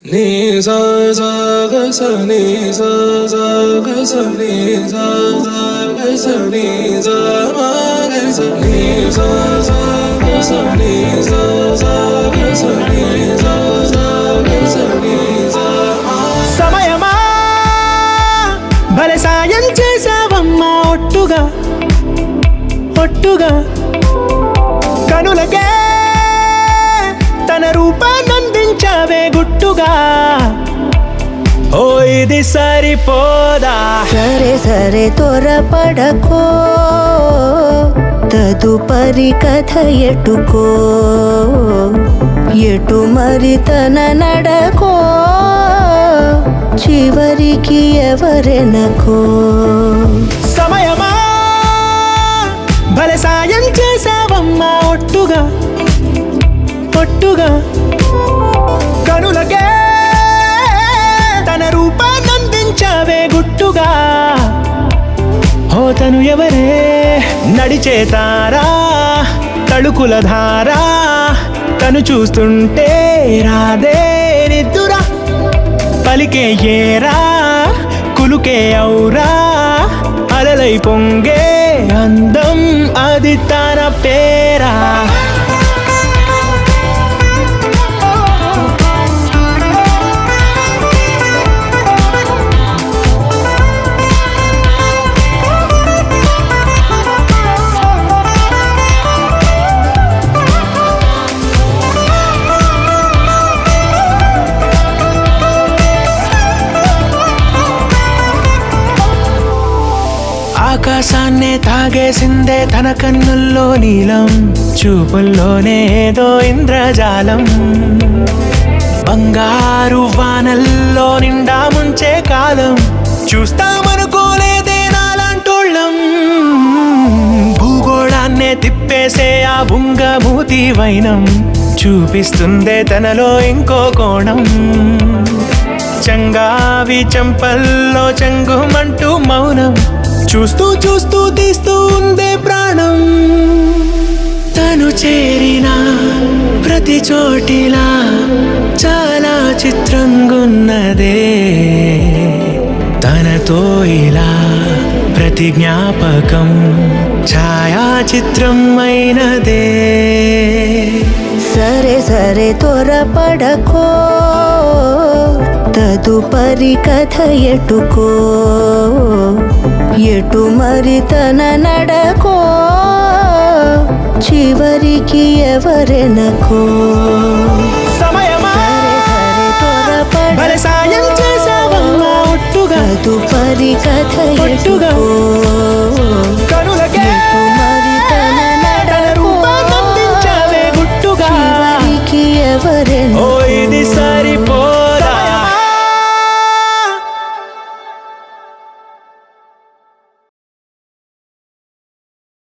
ni sa sa ga sa ni sa sa ga sa ni sa sa ga sa ni sa ma ga sa ni sa sa ga sa ni sa sa ga sa ni sa sa ga sa ni sa ma సమయమా భలే సాయం చేసావమ్మా ఒట్టుగా ఒట్టుగా కనులకే తన రూపాన్నందించావే గుట్టుగా ఓ ఇది సరిపోదా సరే సరే త్వరపడకో తదుపరి కథ ఎటుకో ఎటు మరి తన నడకో చివరికి ఎవరెనకో సమయమా భలే సాయం చేసావమ్మా ఒట్టుగా ఒట్టుగా కనులకే తన రూపాన్నందించావే గుట్టుగా ఓ తను ఎవరే నడిచే తారా తళుకుల ధారా తను చూస్తుంటే రాదే నిద్దురా పలికే ఏరా కులుకే ఔరా అలలై పొంగే అందం అది తన పేరా ఆకాశాన్నే తాగేసిందే తన కన్నుల్లో నీలం చూపుల్లోనే ఏదో ఇంద్రజాలం బంగారు వానల్లో నిండా ముంచే కాలం చూస్తామనుకోలేదే నాలాంటోళ్ళం భూగోళాన్నే తిప్పేసే ఆ బుంగమూతి వైనం చూపిస్తుందే తనలో ఇంకో కోణం చంగావి చంపల్లో చంగుమంటూ మౌనం చూస్తూ చూస్తూ తీస్తూ ఉందే ప్రాణం తను చేరిన ప్రతి చోటిలా చాలా చిత్రంగున్నదే తనతో ఇలా ప్రతి జ్ఞాపకం ఛాయాచిత్రం అయినదే సరే సరే త్వరపడకో తదుపరి కథ ఎటుకో ఎటు మరి తన నడకో చివరికి ఎవరెనకో సమయమా భలే సాయం చేసావమ్మా ఒట్టుగా తదుపరి కథ ఒట్టుగా ఎటుకో కనులకే ఎటు మరి తన తన నడకో రూపాన్నందించావే గుట్టుగా చివరికి ఎవరెనకో